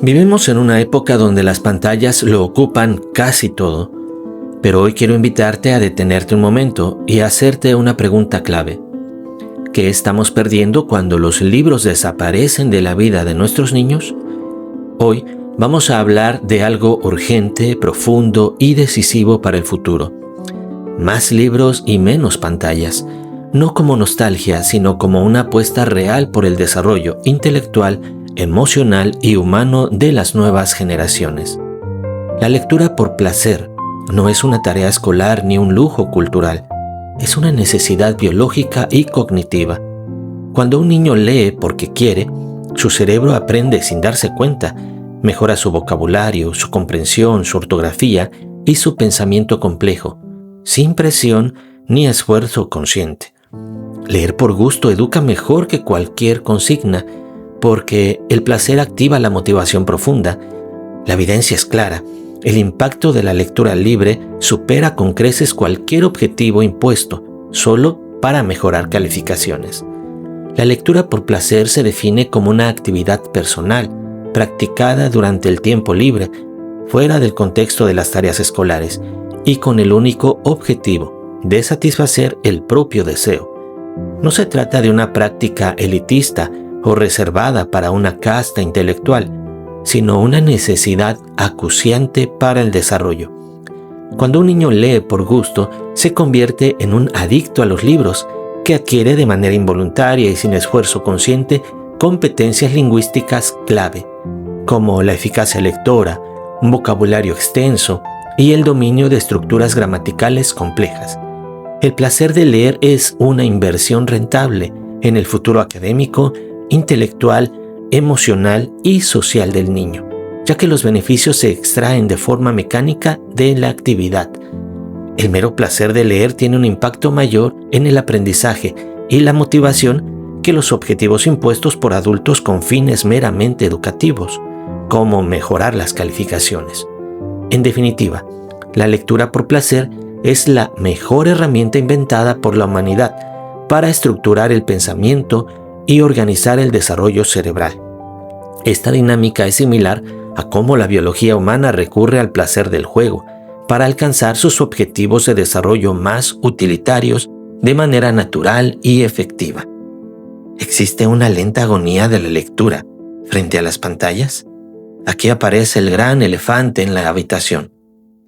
Vivimos en una época donde las pantallas lo ocupan casi todo, pero hoy quiero invitarte a detenerte un momento y hacerte una pregunta clave. ¿Qué estamos perdiendo cuando los libros desaparecen de la vida de nuestros niños? Hoy vamos a hablar de algo urgente, profundo y decisivo para el futuro. Más libros y menos pantallas, no como nostalgia, sino como una apuesta real por el desarrollo intelectual, emocional y humano de las nuevas generaciones. La lectura por placer no es una tarea escolar ni un lujo cultural, es una necesidad biológica y cognitiva. Cuando un niño lee porque quiere, su cerebro aprende sin darse cuenta, mejora su vocabulario, su comprensión, su ortografía y su pensamiento complejo, sin presión ni esfuerzo consciente. Leer por gusto educa mejor que cualquier consigna, porque el placer activa la motivación profunda. La evidencia es clara. El impacto de la lectura libre supera con creces cualquier objetivo impuesto, solo para mejorar calificaciones. La lectura por placer se define como una actividad personal, practicada durante el tiempo libre, fuera del contexto de las tareas escolares, y con el único objetivo de satisfacer el propio deseo. No se trata de una práctica elitista o reservada para una casta intelectual, sino una necesidad acuciante para el desarrollo. Cuando un niño lee por gusto, se convierte en un adicto a los libros, que adquiere de manera involuntaria y sin esfuerzo consciente competencias lingüísticas clave, como la eficacia lectora, un vocabulario extenso y el dominio de estructuras gramaticales complejas. El placer de leer es una inversión rentable en el futuro académico, intelectual, emocional y social del niño, ya que los beneficios se extraen de forma mecánica de la actividad. El mero placer de leer tiene un impacto mayor en el aprendizaje y la motivación que los objetivos impuestos por adultos con fines meramente educativos, como mejorar las calificaciones. En definitiva, la lectura por placer es la mejor herramienta inventada por la humanidad para estructurar el pensamiento y organizar el desarrollo cerebral. Esta dinámica es similar a cómo la biología humana recurre al placer del juego para alcanzar sus objetivos de desarrollo más utilitarios de manera natural y efectiva. ¿Existe una lenta agonía de la lectura frente a las pantallas? Aquí aparece el gran elefante en la habitación: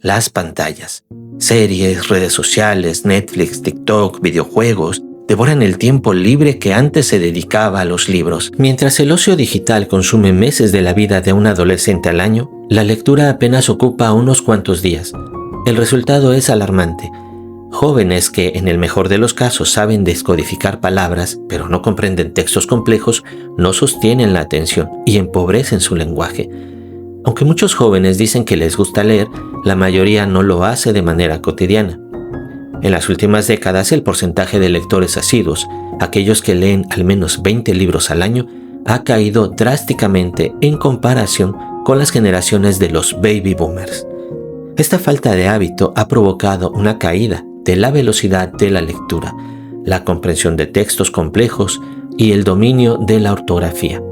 las pantallas. Series, redes sociales, Netflix, TikTok, videojuegos devoran el tiempo libre que antes se dedicaba a los libros. Mientras el ocio digital consume meses de la vida de un adolescente al año, la lectura apenas ocupa unos cuantos días. El resultado es alarmante. Jóvenes que, en el mejor de los casos, saben descodificar palabras, pero no comprenden textos complejos, no sostienen la atención y empobrecen su lenguaje. Aunque muchos jóvenes dicen que les gusta leer, la mayoría no lo hace de manera cotidiana. En las últimas décadas, el porcentaje de lectores asiduos, aquellos que leen al menos 20 libros al año, ha caído drásticamente en comparación con las generaciones de los baby boomers. Esta falta de hábito ha provocado una caída de la velocidad de la lectura, la comprensión de textos complejos y el dominio de la ortografía.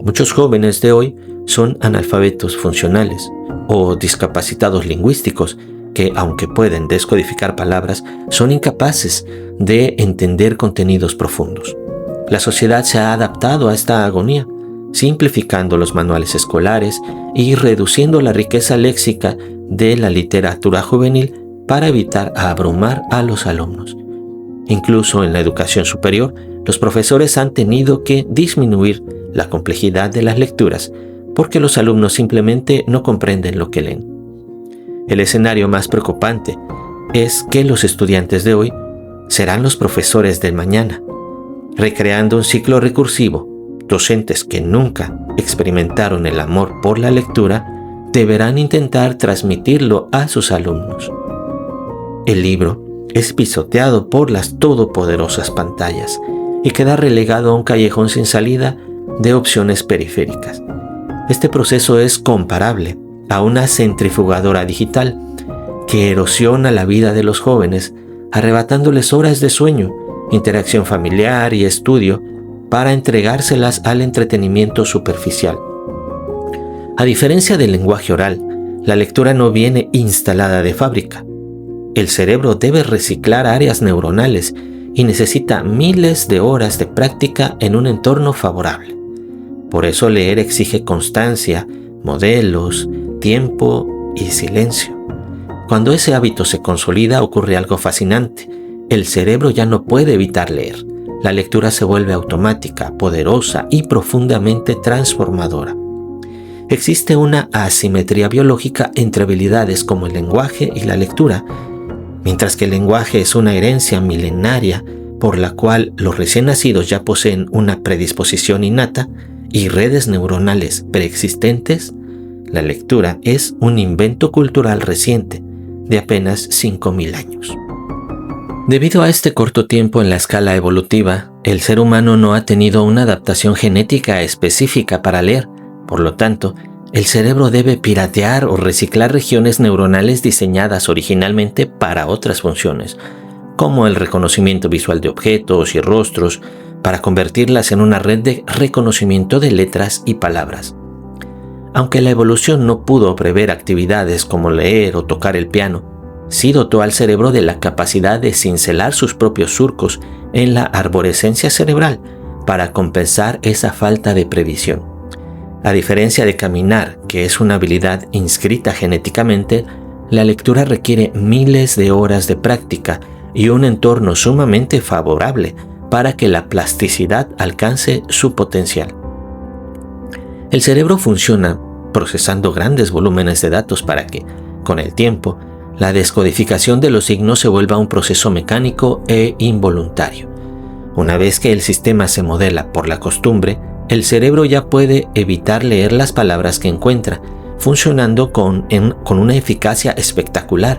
Muchos jóvenes de hoy son analfabetos funcionales o discapacitados lingüísticos que, aunque pueden descodificar palabras, son incapaces de entender contenidos profundos. La sociedad se ha adaptado a esta agonía, simplificando los manuales escolares y reduciendo la riqueza léxica de la literatura juvenil para evitar abrumar a los alumnos. Incluso en la educación superior, los profesores han tenido que disminuir la complejidad de las lecturas porque los alumnos simplemente no comprenden lo que leen. El escenario más preocupante es que los estudiantes de hoy serán los profesores del mañana, recreando un ciclo recursivo. Docentes que nunca experimentaron el amor por la lectura deberán intentar transmitirlo a sus alumnos. El libro es pisoteado por las todopoderosas pantallas y queda relegado a un callejón sin salida de opciones periféricas. Este proceso es comparable a una centrifugadora digital que erosiona la vida de los jóvenes, arrebatándoles horas de sueño, interacción familiar y estudio para entregárselas al entretenimiento superficial. A diferencia del lenguaje oral, la lectura no viene instalada de fábrica. El cerebro debe reciclar áreas neuronales y necesita miles de horas de práctica en un entorno favorable. Por eso leer exige constancia, modelos, tiempo y silencio. Cuando ese hábito se consolida, ocurre algo fascinante. El cerebro ya no puede evitar leer. La lectura se vuelve automática, poderosa y profundamente transformadora. Existe una asimetría biológica entre habilidades como el lenguaje y la lectura. Mientras que el lenguaje es una herencia milenaria por la cual los recién nacidos ya poseen una predisposición innata y redes neuronales preexistentes, la lectura es un invento cultural reciente, de apenas 5.000 años. Debido a este corto tiempo en la escala evolutiva, el ser humano no ha tenido una adaptación genética específica para leer. Por lo tanto, el cerebro debe piratear o reciclar regiones neuronales diseñadas originalmente para otras funciones, como el reconocimiento visual de objetos y rostros, para convertirlas en una red de reconocimiento de letras y palabras. Aunque la evolución no pudo prever actividades como leer o tocar el piano, sí dotó al cerebro de la capacidad de cincelar sus propios surcos en la arborescencia cerebral para compensar esa falta de previsión. A diferencia de caminar, que es una habilidad inscrita genéticamente, la lectura requiere miles de horas de práctica y un entorno sumamente favorable para que la plasticidad alcance su potencial. El cerebro funciona procesando grandes volúmenes de datos para que, con el tiempo, la descodificación de los signos se vuelva un proceso mecánico e involuntario. Una vez que el sistema se modela por la costumbre, el cerebro ya puede evitar leer las palabras que encuentra, funcionando con una eficacia espectacular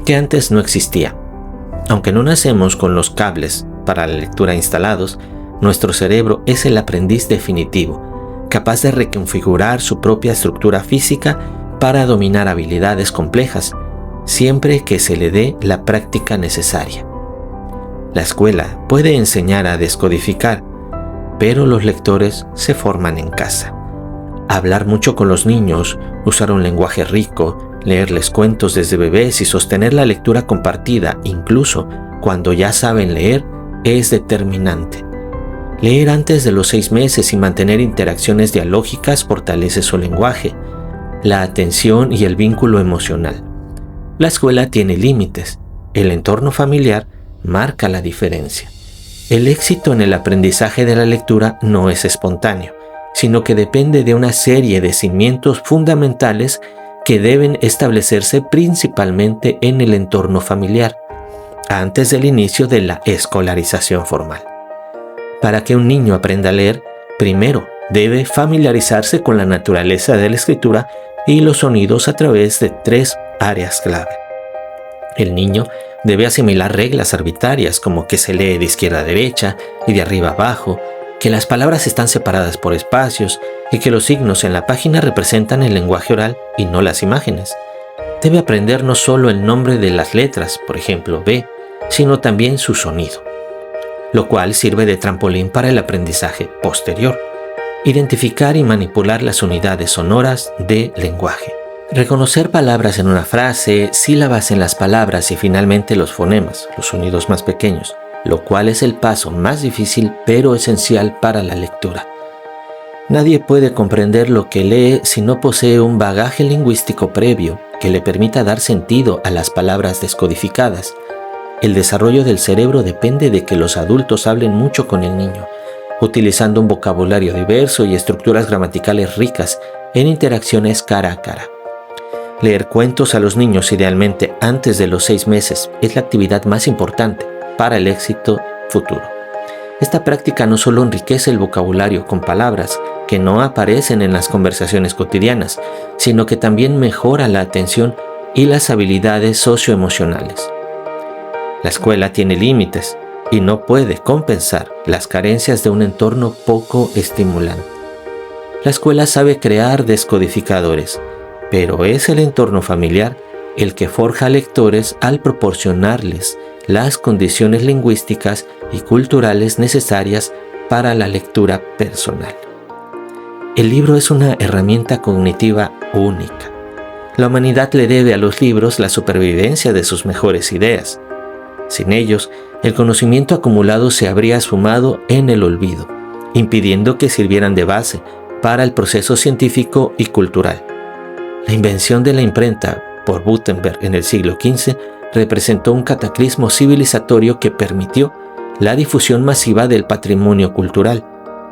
que antes no existía. Aunque no nacemos con los cables para la lectura instalados, nuestro cerebro es el aprendiz definitivo, capaz de reconfigurar su propia estructura física para dominar habilidades complejas, siempre que se le dé la práctica necesaria. La escuela puede enseñar a descodificar, pero los lectores se forman en casa. Hablar mucho con los niños, usar un lenguaje rico, leerles cuentos desde bebés y sostener la lectura compartida, incluso cuando ya saben leer, es determinante. Leer antes de los 6 meses y mantener interacciones dialógicas fortalece su lenguaje, la atención y el vínculo emocional. La escuela tiene límites. El entorno familiar marca la diferencia. El éxito en el aprendizaje de la lectura no es espontáneo, sino que depende de una serie de cimientos fundamentales que deben establecerse principalmente en el entorno familiar, antes del inicio de la escolarización formal. Para que un niño aprenda a leer, primero debe familiarizarse con la naturaleza de la escritura y los sonidos a través de 3 áreas clave. El niño debe asimilar reglas arbitrarias como que se lee de izquierda a derecha y de arriba a abajo, que las palabras están separadas por espacios y que los signos en la página representan el lenguaje oral y no las imágenes. Debe aprender no solo el nombre de las letras, por ejemplo B, sino también su sonido, lo cual sirve de trampolín para el aprendizaje posterior. Identificar y manipular las unidades sonoras de lenguaje. Reconocer palabras en una frase, sílabas en las palabras y finalmente los fonemas, los sonidos más pequeños, lo cual es el paso más difícil pero esencial para la lectura. Nadie puede comprender lo que lee si no posee un bagaje lingüístico previo que le permita dar sentido a las palabras descodificadas. El desarrollo del cerebro depende de que los adultos hablen mucho con el niño, utilizando un vocabulario diverso y estructuras gramaticales ricas en interacciones cara a cara. Leer cuentos a los niños idealmente antes de los 6 meses es la actividad más importante para el éxito futuro. Esta práctica no solo enriquece el vocabulario con palabras que no aparecen en las conversaciones cotidianas, sino que también mejora la atención y las habilidades socioemocionales. La escuela tiene límites y no puede compensar las carencias de un entorno poco estimulante. La escuela sabe crear descodificadores, pero es el entorno familiar el que forja lectores al proporcionarles las condiciones lingüísticas y culturales necesarias para la lectura personal. el libro es una herramienta cognitiva única. La humanidad le debe a los libros la supervivencia de sus mejores ideas. Sin ellos, el conocimiento acumulado se habría esfumado en el olvido, impidiendo que sirvieran de base para el proceso científico y cultural. La invención de la imprenta por Gutenberg en el siglo XV representó un cataclismo civilizatorio que permitió la difusión masiva del patrimonio cultural,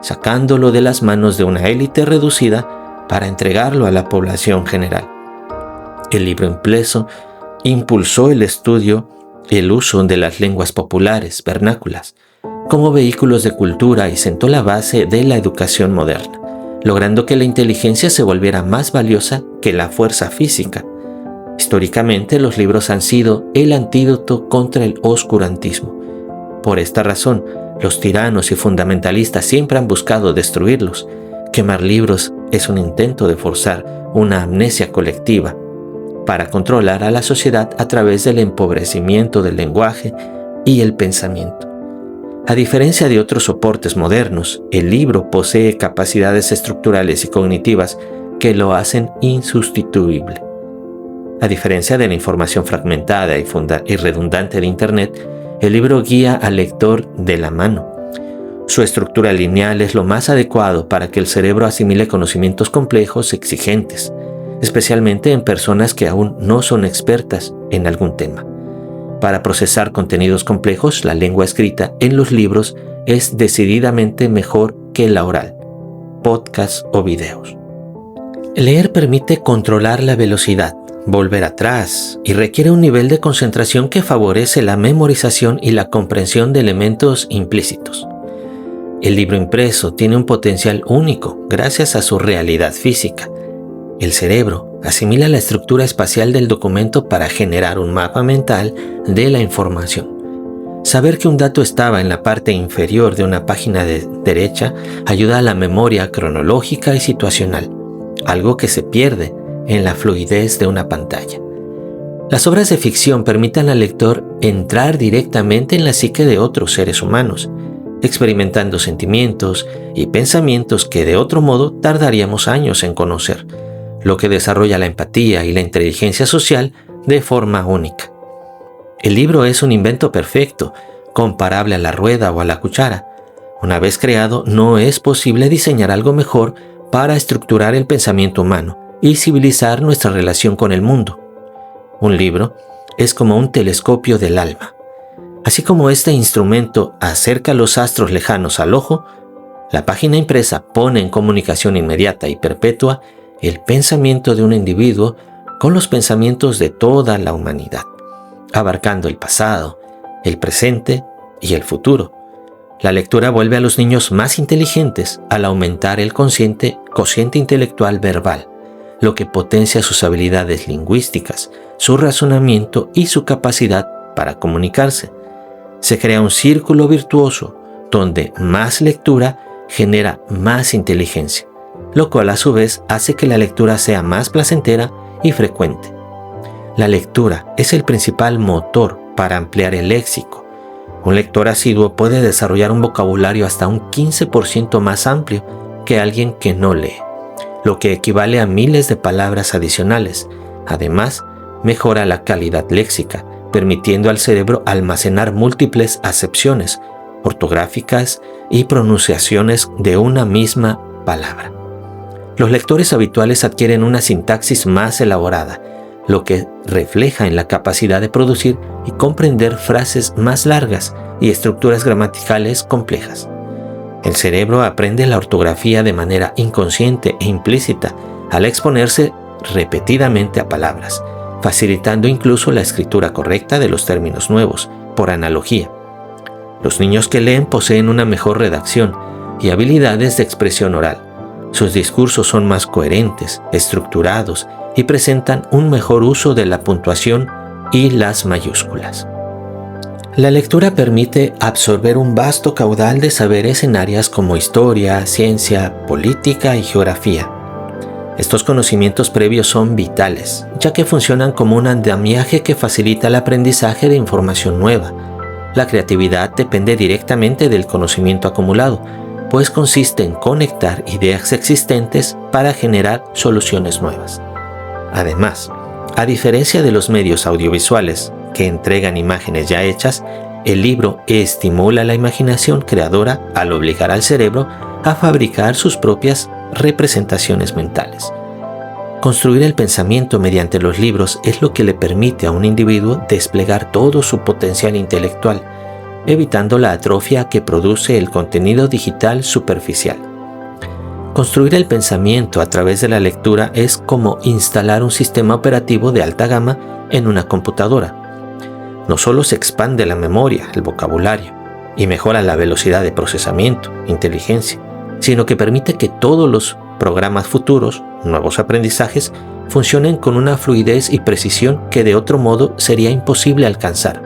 sacándolo de las manos de una élite reducida para entregarlo a la población general. El libro impreso impulsó el estudio y el uso de las lenguas populares, vernáculas, como vehículos de cultura y sentó la base de la educación moderna, logrando que la inteligencia se volviera más valiosa que la fuerza física. Históricamente, los libros han sido el antídoto contra el oscurantismo. Por esta razón, los tiranos y fundamentalistas siempre han buscado destruirlos. Quemar libros es un intento de forzar una amnesia colectiva para controlar a la sociedad a través del empobrecimiento del lenguaje y el pensamiento. A diferencia de otros soportes modernos, el libro posee capacidades estructurales y cognitivas que lo hacen insustituible. A diferencia de la información fragmentada y redundante de Internet, el libro guía al lector de la mano. Su estructura lineal es lo más adecuado para que el cerebro asimile conocimientos complejos y exigentes, especialmente en personas que aún no son expertas en algún tema. Para procesar contenidos complejos, la lengua escrita en los libros es decididamente mejor que la oral, podcasts o videos. Leer permite controlar la velocidad, volver atrás y requiere un nivel de concentración que favorece la memorización y la comprensión de elementos implícitos. El libro impreso tiene un potencial único gracias a su realidad física. El cerebro asimila la estructura espacial del documento para generar un mapa mental de la información. Saber que un dato estaba en la parte inferior de una página derecha ayuda a la memoria cronológica y situacional, algo que se pierde en la fluidez de una pantalla. Las obras de ficción permiten al lector entrar directamente en la psique de otros seres humanos, experimentando sentimientos y pensamientos que de otro modo tardaríamos años en conocer, lo que desarrolla la empatía y la inteligencia social de forma única. El libro es un invento perfecto, comparable a la rueda o a la cuchara. Una vez creado, no es posible diseñar algo mejor para estructurar el pensamiento humano y civilizar nuestra relación con el mundo. Un libro es como un telescopio del alma. Así como este instrumento acerca los astros lejanos al ojo, la página impresa pone en comunicación inmediata y perpetua el pensamiento de un individuo con los pensamientos de toda la humanidad, abarcando el pasado, el presente y el futuro. La lectura vuelve a los niños más inteligentes al aumentar el cociente intelectual verbal, lo que potencia sus habilidades lingüísticas, su razonamiento y su capacidad para comunicarse. Se crea un círculo virtuoso donde más lectura genera más inteligencia, lo cual a su vez hace que la lectura sea más placentera y frecuente. La lectura es el principal motor para ampliar el léxico. Un lector asiduo puede desarrollar un vocabulario hasta un 15% más amplio que alguien que no lee, lo que equivale a miles de palabras adicionales. Además, mejora la calidad léxica, permitiendo al cerebro almacenar múltiples acepciones ortográficas y pronunciaciones de una misma palabra. Los lectores habituales adquieren una sintaxis más elaborada, lo que refleja en la capacidad de producir y comprender frases más largas y estructuras gramaticales complejas. El cerebro aprende la ortografía de manera inconsciente e implícita al exponerse repetidamente a palabras, facilitando incluso la escritura correcta de los términos nuevos, por analogía. Los niños que leen poseen una mejor redacción y habilidades de expresión oral. Sus discursos son más coherentes, estructurados y presentan un mejor uso de la puntuación y las mayúsculas. La lectura permite absorber un vasto caudal de saberes en áreas como historia, ciencia, política y geografía. Estos conocimientos previos son vitales, ya que funcionan como un andamiaje que facilita el aprendizaje de información nueva. La creatividad depende directamente del conocimiento acumulado, pues consiste en conectar ideas existentes para generar soluciones nuevas. Además, a diferencia de los medios audiovisuales que entregan imágenes ya hechas, el libro estimula la imaginación creadora al obligar al cerebro a fabricar sus propias representaciones mentales. Construir el pensamiento mediante los libros es lo que le permite a un individuo desplegar todo su potencial intelectual, evitando la atrofia que produce el contenido digital superficial. Construir el pensamiento a través de la lectura es como instalar un sistema operativo de alta gama en una computadora. No solo se expande la memoria, el vocabulario, y mejora la velocidad de procesamiento, inteligencia, sino que permite que todos los programas futuros, nuevos aprendizajes, funcionen con una fluidez y precisión que de otro modo sería imposible alcanzar.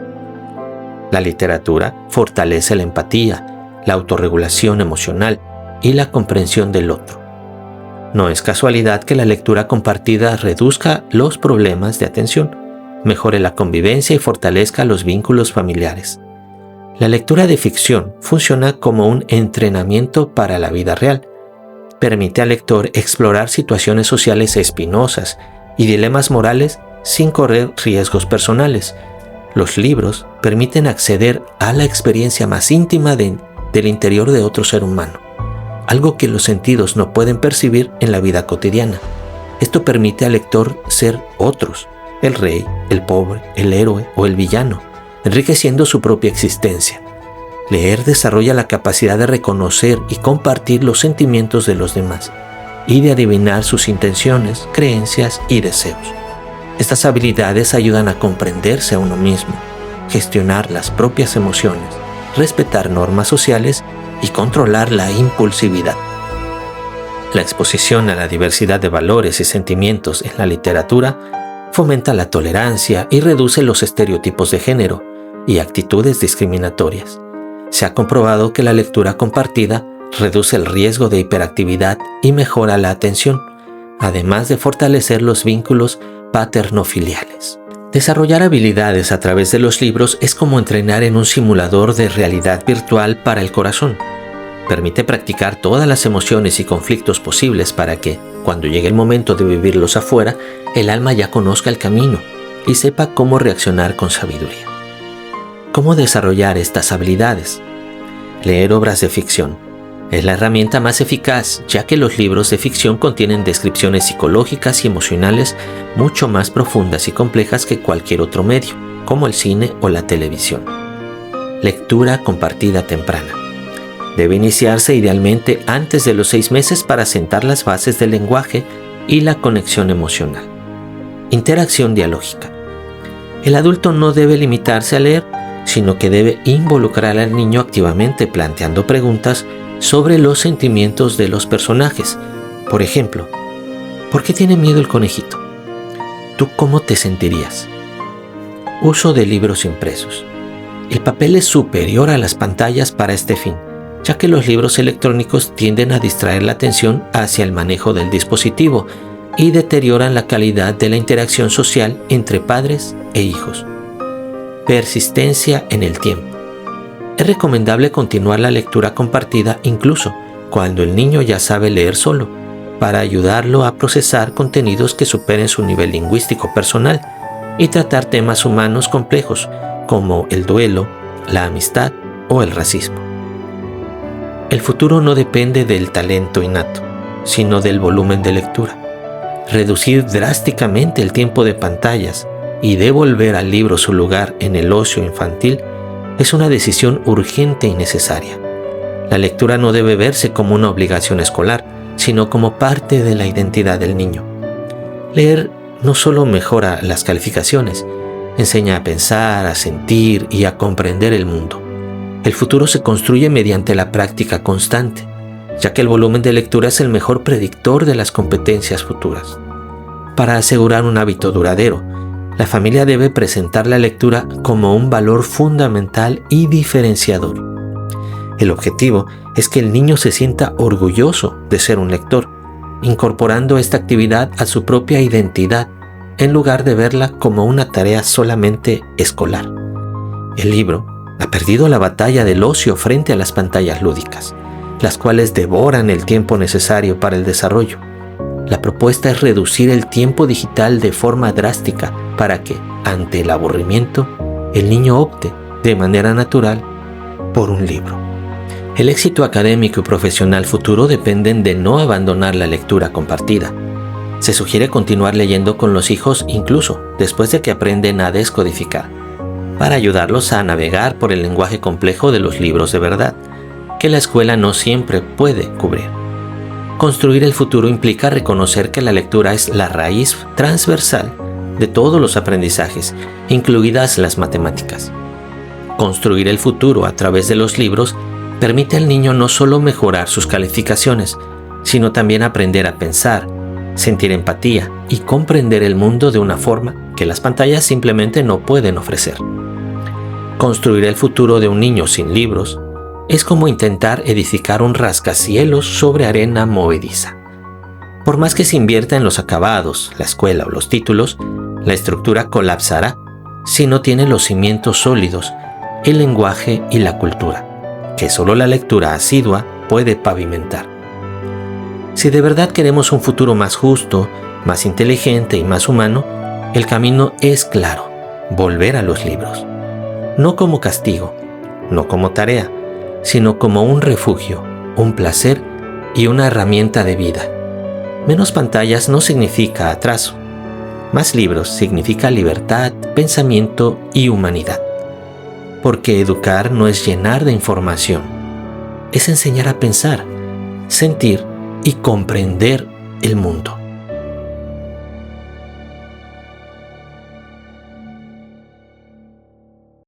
La literatura fortalece la empatía, la autorregulación emocional y la comprensión del otro. No es casualidad que la lectura compartida reduzca los problemas de atención, mejore la convivencia y fortalezca los vínculos familiares. La lectura de ficción funciona como un entrenamiento para la vida real. Permite al lector explorar situaciones sociales espinosas y dilemas morales sin correr riesgos personales. Los libros permiten acceder a la experiencia más íntima del interior de otro ser humano, algo que los sentidos no pueden percibir en la vida cotidiana. Esto permite al lector ser otros, el rey, el pobre, el héroe o el villano, enriqueciendo su propia existencia. Leer desarrolla la capacidad de reconocer y compartir los sentimientos de los demás y de adivinar sus intenciones, creencias y deseos. Estas habilidades ayudan a comprenderse a uno mismo, gestionar las propias emociones, respetar normas sociales y controlar la impulsividad. La exposición a la diversidad de valores y sentimientos en la literatura fomenta la tolerancia y reduce los estereotipos de género y actitudes discriminatorias. Se ha comprobado que la lectura compartida reduce el riesgo de hiperactividad y mejora la atención, además de fortalecer los vínculos paternofiliales. Desarrollar habilidades a través de los libros es como entrenar en un simulador de realidad virtual para el corazón. Permite practicar todas las emociones y conflictos posibles para que, cuando llegue el momento de vivirlos afuera, el alma ya conozca el camino y sepa cómo reaccionar con sabiduría. ¿Cómo desarrollar estas habilidades? Leer obras de ficción es la herramienta más eficaz, ya que los libros de ficción contienen descripciones psicológicas y emocionales mucho más profundas y complejas que cualquier otro medio, como el cine o la televisión. Lectura compartida temprana. Debe iniciarse idealmente antes de los 6 meses para sentar las bases del lenguaje y la conexión emocional. Interacción dialógica. El adulto no debe limitarse a leer, sino que debe involucrar al niño activamente planteando preguntas sobre los sentimientos de los personajes. Por ejemplo, ¿por qué tiene miedo el conejito? ¿Tú cómo te sentirías? Uso de libros impresos. El papel es superior a las pantallas para este fin, ya que los libros electrónicos tienden a distraer la atención hacia el manejo del dispositivo y deterioran la calidad de la interacción social entre padres e hijos. Persistencia en el tiempo. Es recomendable continuar la lectura compartida incluso cuando el niño ya sabe leer solo, para ayudarlo a procesar contenidos que superen su nivel lingüístico personal y tratar temas humanos complejos como el duelo, la amistad o el racismo. El futuro no depende del talento innato, sino del volumen de lectura. Reducir drásticamente el tiempo de pantallas y devolver al libro su lugar en el ocio infantil es una decisión urgente y necesaria. La lectura no debe verse como una obligación escolar, sino como parte de la identidad del niño. Leer no solo mejora las calificaciones, enseña a pensar, a sentir y a comprender el mundo. El futuro se construye mediante la práctica constante, ya que el volumen de lectura es el mejor predictor de las competencias futuras. Para asegurar un hábito duradero, la familia debe presentar la lectura como un valor fundamental y diferenciador. El objetivo es que el niño se sienta orgulloso de ser un lector, incorporando esta actividad a su propia identidad, en lugar de verla como una tarea solamente escolar. El libro ha perdido la batalla del ocio frente a las pantallas lúdicas. las cuales devoran el tiempo necesario para el desarrollo. La propuesta es reducir el tiempo digital de forma drástica para que, ante el aburrimiento, el niño opte, de manera natural, por un libro. El éxito académico y profesional futuro dependen de no abandonar la lectura compartida. Se sugiere continuar leyendo con los hijos incluso después de que aprenden a descodificar, para ayudarlos a navegar por el lenguaje complejo de los libros de verdad, que la escuela no siempre puede cubrir. Construir el futuro implica reconocer que la lectura es la raíz transversal de todos los aprendizajes, incluidas las matemáticas. Construir el futuro a través de los libros permite al niño no solo mejorar sus calificaciones, sino también aprender a pensar, sentir empatía y comprender el mundo de una forma que las pantallas simplemente no pueden ofrecer. Construir el futuro de un niño sin libros es como intentar edificar un rascacielos sobre arena movediza. Por más que se invierta en los acabados, la escuela o los títulos, la estructura colapsará si no tiene los cimientos sólidos, el lenguaje y la cultura, que solo la lectura asidua puede pavimentar. Si de verdad queremos un futuro más justo, más inteligente y más humano, el camino es claro: volver a los libros. No como castigo, no como tarea, sino como un refugio, un placer y una herramienta de vida. Menos pantallas no significa atraso. Más libros significa libertad, pensamiento y humanidad. Porque educar no es llenar de información, es enseñar a pensar, sentir y comprender el mundo.